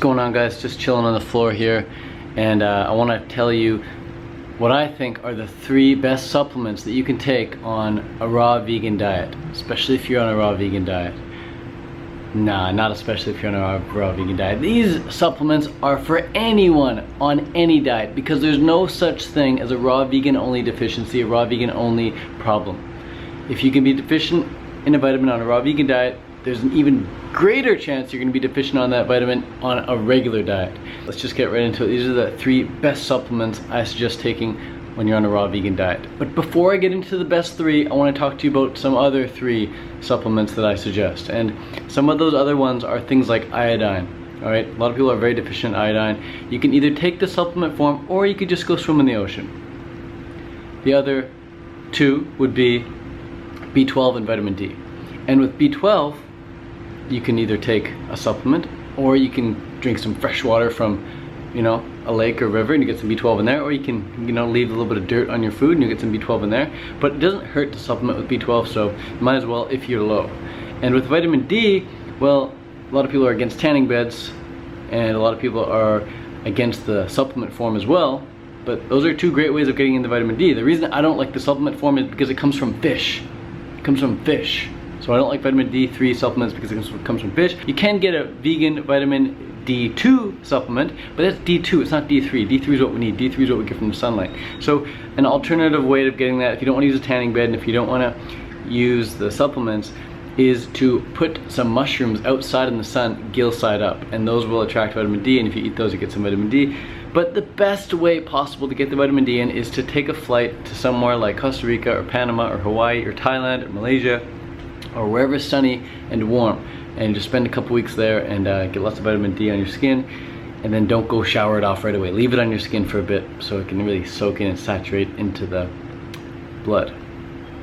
going on, guys? Just chilling on the floor here, and I want to tell you what I think are the 3 best supplements that you can take on a raw vegan diet, especially if you're on a raw vegan diet. Nah, not especially if you're on a raw vegan diet. These supplements are for anyone on any diet, because there's no such thing as a raw vegan only deficiency, a raw vegan only problem. If you can be deficient in a vitamin on a raw vegan diet, there's an even greater chance you're going to be deficient on that vitamin on a regular diet. Let's just get right into it. These are the 3 best supplements I suggest taking when you're on a raw vegan diet. But before I get into the best 3, I want to talk to you about some other 3 supplements that I suggest. And some of those other ones are things like iodine. Alright, a lot of people are very deficient in iodine. You can either take the supplement form, or you could just go swim in the ocean. The other 2 would be B12 and vitamin D. And with B12, you can either take a supplement, or you can drink some fresh water from, you know, a lake or river, and you get some B12 in there, or you can, you know, leave a little bit of dirt on your food and you get some B12 in there. But it doesn't hurt to supplement with B12, so you might as well if you're low. And with vitamin D, well, a lot of people are against tanning beds, and a lot of people are against the supplement form as well. But those are 2 great ways of getting into vitamin D. The reason I don't like the supplement form is because it comes from fish. It comes from fish. So I don't like vitamin D3 supplements because it comes from fish. You can get a vegan vitamin D2 supplement, but that's D2, it's not D3. D3 is what we need. D3 is what we get from the sunlight. So an alternative way of getting that, if you don't want to use a tanning bed and if you don't want to use the supplements, is to put some mushrooms outside in the sun, gill side up, and those will attract vitamin D, and if you eat those you get some vitamin D. But the best way possible to get the vitamin D in is to take a flight to somewhere like Costa Rica or Panama or Hawaii or Thailand or Malaysia, or wherever it's sunny and warm, and just spend a couple weeks there and get lots of vitamin D on your skin. And then don't go shower it off right away. Leave it on your skin for a bit so it can really soak in and saturate into the blood.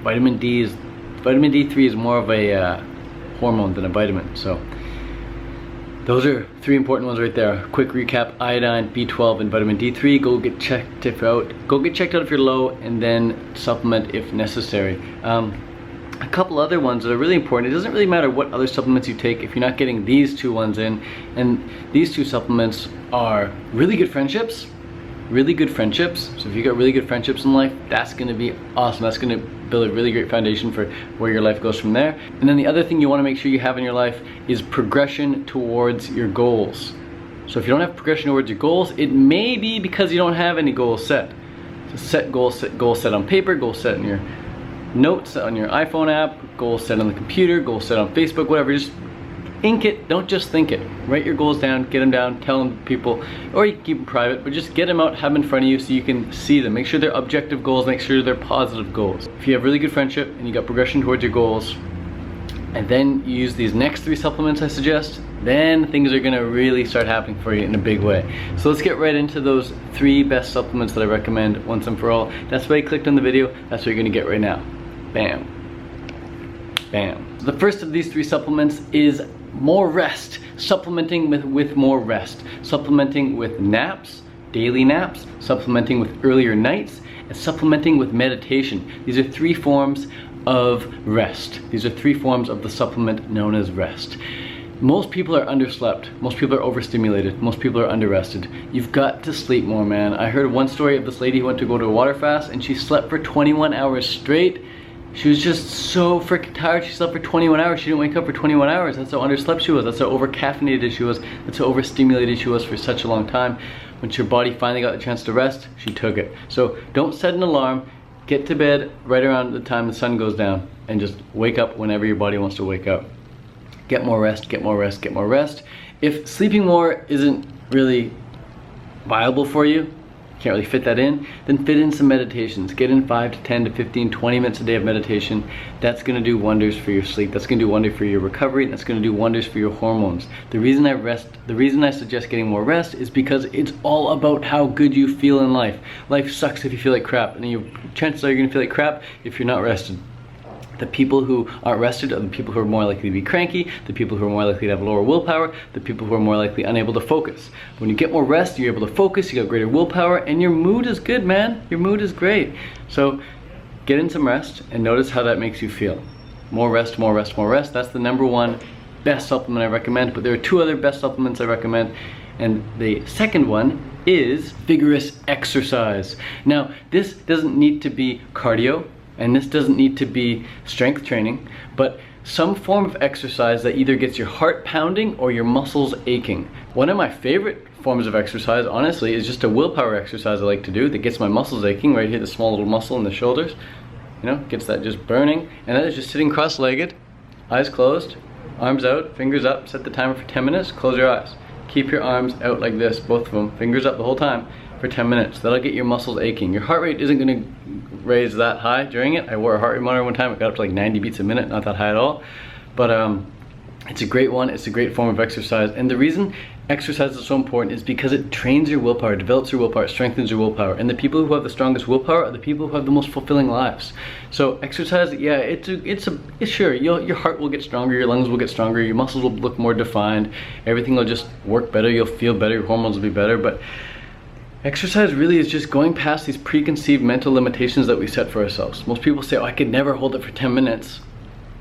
Vitamin D3 is more of a hormone than a vitamin. So those are 3 important ones right there. Quick recap: iodine, B12, and vitamin D3. Go get checked out. Go get checked out if you're low, and then supplement if necessary. A couple other ones that are really important. It doesn't really matter what other supplements you take if you're not getting these 2 ones in. And these 2 supplements are really good friendships. Really good friendships. So if you got really good friendships in life, that's going to be awesome. That's going to build a really great foundation for where your life goes from there. And then the other thing you want to make sure you have in your life is progression towards your goals. So if you don't have progression towards your goals, it may be because you don't have any goals set. So set goals set on paper, goals set in your notes on your iPhone app, goals set on the computer, goals set on Facebook, whatever. Just ink it, don't just think it. Write your goals down, get them down, tell them to people, or you can keep them private, but just get them out, have them in front of you so you can see them. Make sure they're objective goals, make sure they're positive goals. If you have really good friendship and you got progression towards your goals, and then you use these next 3 supplements I suggest, then things are gonna really start happening for you in a big way. So let's get right into those 3 best supplements that I recommend once and for all. That's why you clicked on the video, that's what you're gonna get right now. Bam. Bam. So the first of these 3 supplements is more rest. Supplementing with more rest. Supplementing with naps, daily naps, supplementing with earlier nights, and supplementing with meditation. These are 3 forms of rest. These are 3 forms of the supplement known as rest. Most people are underslept. Most people are overstimulated. Most people are underrested. You've got to sleep more, man. I heard one story of this lady who went to go to a water fast and she slept for 21 hours straight. She was just so freaking tired. She slept for 21 hours. She didn't wake up for 21 hours. That's how underslept she was. That's how overcaffeinated she was. That's how overstimulated she was for such a long time. When her body finally got the chance to rest, she took it. So don't set an alarm. Get to bed right around the time the sun goes down, and just wake up whenever your body wants to wake up. Get more rest, get more rest, get more rest. If sleeping more isn't really viable for you, can't really fit that in, then fit in some meditations. Get in 5 to 10 to 15, 20 minutes a day of meditation. That's gonna do wonders for your sleep. That's gonna do wonders for your recovery. That's gonna do wonders for your hormones. The reason I suggest getting more rest is because it's all about how good you feel in life. Life sucks if you feel like crap, and your chances are you're gonna feel like crap if you're not rested. The people who aren't rested are the people who are more likely to be cranky, the people who are more likely to have lower willpower, the people who are more likely unable to focus. When you get more rest, you're able to focus, you got greater willpower, and your mood is good, man. Your mood is great. So get in some rest and notice how that makes you feel. More rest, more rest, more rest. That's the #1 best supplement I recommend, but there are two other best supplements I recommend. And the second one is vigorous exercise. Now, this doesn't need to be cardio, and this doesn't need to be strength training, but some form of exercise that either gets your heart pounding or your muscles aching. One of my favorite forms of exercise, honestly, is just a willpower exercise I like to do that gets my muscles aching, right here, the small little muscle in the shoulders. You know, gets that just burning, and that is just sitting cross-legged, eyes closed, arms out, fingers up, set the timer for 10 minutes, close your eyes. Keep your arms out like this, both of them, fingers up the whole time for 10 minutes. That'll get your muscles aching. Your heart rate isn't gonna raise that high during it. I wore a heart rate monitor one time, it got up to like 90 beats a minute, not that high at all. But it's a great one, it's a great form of exercise. And the reason exercise is so important is because it trains your willpower, develops your willpower, strengthens your willpower. And the people who have the strongest willpower are the people who have the most fulfilling lives. So exercise, yeah, sure, your heart will get stronger, your lungs will get stronger, your muscles will look more defined, everything will just work better, you'll feel better, your hormones will be better. But exercise really is just going past these preconceived mental limitations that we set for ourselves. Most people say, oh, I could never hold it for 10 minutes.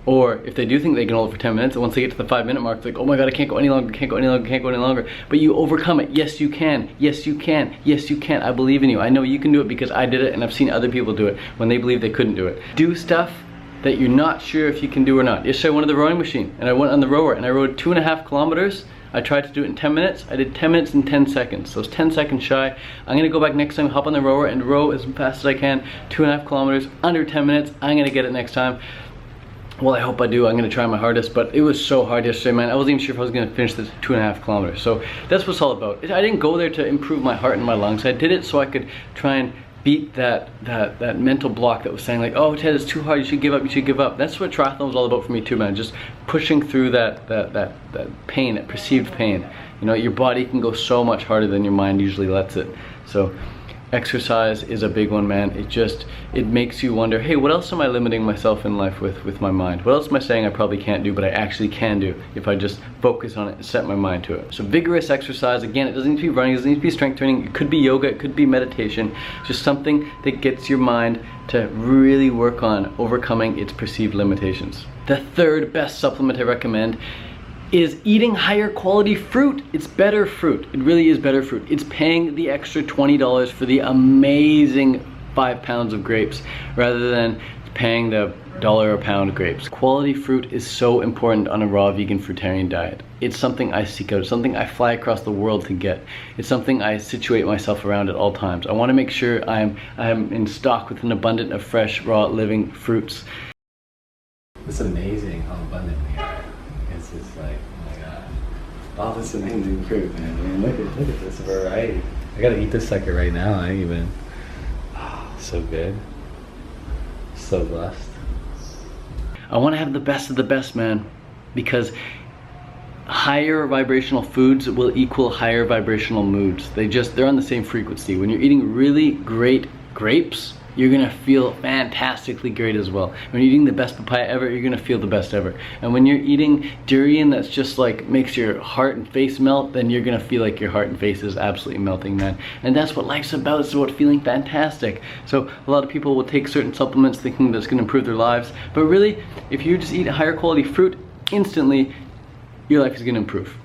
Or if they do think they can hold it for 10 minutes, and once they get to the 5-minute mark, they're like, oh my God, I can't go any longer, can't go any longer, can't go any longer. But you overcome it. Yes, you can. Yes, you can. Yes, you can. I believe in you. I know you can do it because I did it, and I've seen other people do it when they believe they couldn't do it. Do stuff that you're not sure if you can do or not. Yesterday I went on the rowing machine, and I went on the rower, and I rowed 2.5 kilometers. I tried to do it in 10 minutes. I did 10 minutes and 10 seconds. So it's 10 seconds shy. I'm gonna go back next time, hop on the rower and row as fast as I can. 2.5 kilometers, under 10 minutes. I'm gonna get it next time. Well, I hope I do. I'm gonna try my hardest, but it was so hard yesterday, man. I wasn't even sure if I was gonna finish this 2.5 kilometers. So that's what it's all about. I didn't go there to improve my heart and my lungs. I did it so I could try and beat that mental block that was saying like, oh Ted, it's too hard, you should give up, you should give up. That's what triathlon was all about for me too, man. Just pushing through that pain, that perceived pain. You know, your body can go so much harder than your mind usually lets it. So exercise is a big one, man. It makes you wonder, hey, what else am I limiting myself in life with my mind? What else am I saying I probably can't do, but I actually can do if I just focus on it and set my mind to it? So vigorous exercise, again, it doesn't need to be running, it doesn't need to be strength training, it could be yoga, it could be meditation, just something that gets your mind to really work on overcoming its perceived limitations. The third best supplement I recommend is eating higher quality fruit. It's better fruit. It really is better fruit. It's paying the extra $20 for the amazing 5 pounds of grapes rather than paying the $1 a pound grapes. Quality fruit is so important on a raw vegan fruitarian diet. It's something I seek out. It's something I fly across the world to get. It's something I situate myself around at all times. I want to make sure I'm in stock with an abundance of fresh, raw, living fruits. It's amazing how abundant we are. It's just like, oh my God. All this amazing fruit, man. I mean, look at this variety. I gotta eat this sucker right now. I ain't even. Oh, so good. So blessed. I want to have the best of the best, man, because higher vibrational foods will equal higher vibrational moods. They're on the same frequency. When you're eating really great grapes, you're gonna feel fantastically great as well. When you're eating the best papaya ever, you're gonna feel the best ever. And when you're eating durian that's just like makes your heart and face melt, then you're gonna feel like your heart and face is absolutely melting, man. And that's what life's about. It's about feeling fantastic. So a lot of people will take certain supplements thinking that's gonna improve their lives, but really, if you just eat higher quality fruit, instantly your life is gonna improve.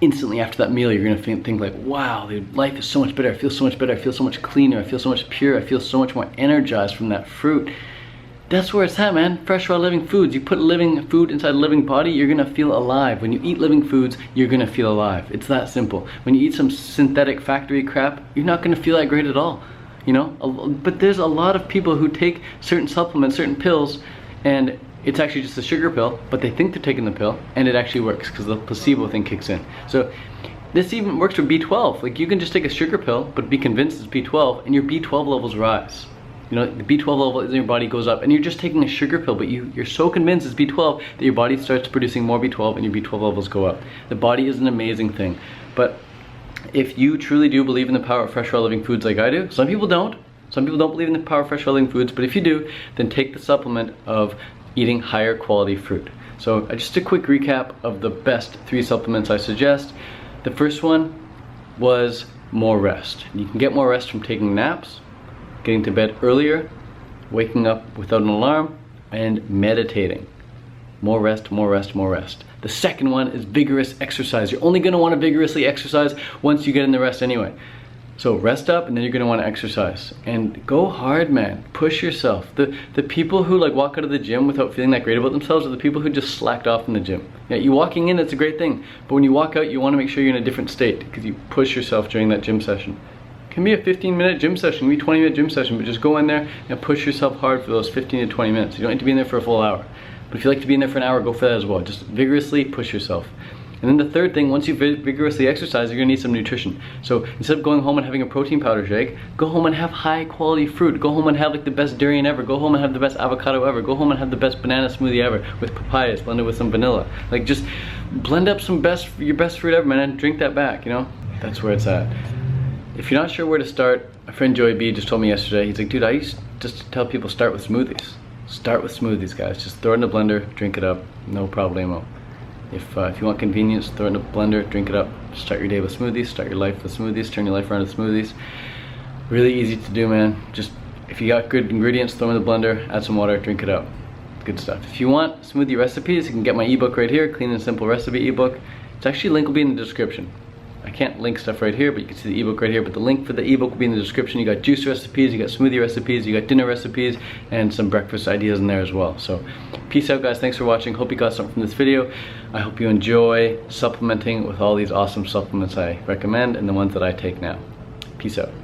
Instantly after that meal, you're gonna think like, wow, dude, life is so much better. I feel so much better. I feel so much cleaner. I feel so much pure. I feel so much more energized from that fruit. That's where it's at, man. Fresh, raw, living foods. You put living food inside a living body, you're gonna feel alive. When you eat living foods, you're gonna feel alive. It's that simple. When you eat some synthetic factory crap, you're not gonna feel that great at all. You know, but there's a lot of people who take certain supplements, certain pills, and it's actually just a sugar pill, but they think they're taking the pill, and it actually works because the placebo thing kicks in. So this even works for B12. Like, you can just take a sugar pill, but be convinced it's B12, and your B12 levels rise. You know, the B12 level in your body goes up, and you're just taking a sugar pill, but you're so convinced it's B12 that your body starts producing more B12, and your B12 levels go up. The body is an amazing thing. But if you truly do believe in the power of fresh, raw, living foods like I do, some people don't. Some people don't believe in the power of fresh, raw, living foods, but if you do, then take the supplement of eating higher quality fruit. So just a quick recap of the best 3 supplements I suggest. The first one was more rest. You can get more rest from taking naps, getting to bed earlier, waking up without an alarm, and meditating. More rest, more rest, more rest. The second one is vigorous exercise. You're only gonna wanna vigorously exercise once you get in the rest anyway. So rest up, and then you're gonna wanna exercise. And go hard, man. Push yourself. The people who like walk out of the gym without feeling that great about themselves are the people who just slacked off in the gym. Yeah, you walking in, it's a great thing. But when you walk out, you wanna make sure you're in a different state because you push yourself during that gym session. It can be a 15-minute gym session, it can be a 20-minute gym session, but just go in there and push yourself hard for those 15 to 20 minutes. You don't need to be in there for a full hour. But if you like to be in there for an hour, go for that as well. Just vigorously push yourself. And then the third thing, once you vigorously exercise, you're gonna need some nutrition. So instead of going home and having a protein powder shake, go home and have high quality fruit. Go home and have like the best durian ever. Go home and have the best avocado ever. Go home and have the best banana smoothie ever with papayas blended with some vanilla. Like just blend up your best fruit ever, man, and drink that back, you know? That's where it's at. If you're not sure where to start, my friend Joey B just told me yesterday, he's like, dude, I used just to tell people start with smoothies. Start with smoothies, guys. Just throw it in the blender, drink it up, no problemo. If you want convenience, throw it in a blender, drink it up. Start your day with smoothies, start your life with smoothies, turn your life around with smoothies. Really easy to do, man. Just, if you got good ingredients, throw them in the blender, add some water, drink it up. Good stuff. If you want smoothie recipes, you can get my ebook right here, Clean and Simple Recipe ebook. It's actually, link will be in the description. I can't link stuff right here, but you can see the ebook right here, but the link for the ebook will be in the description. You got juice recipes, you got smoothie recipes, you got dinner recipes, and some breakfast ideas in there as well. So peace out, guys. Thanks for watching. Hope you got something from this video. I hope you enjoy supplementing with all these awesome supplements I recommend and the ones that I take now. Peace out.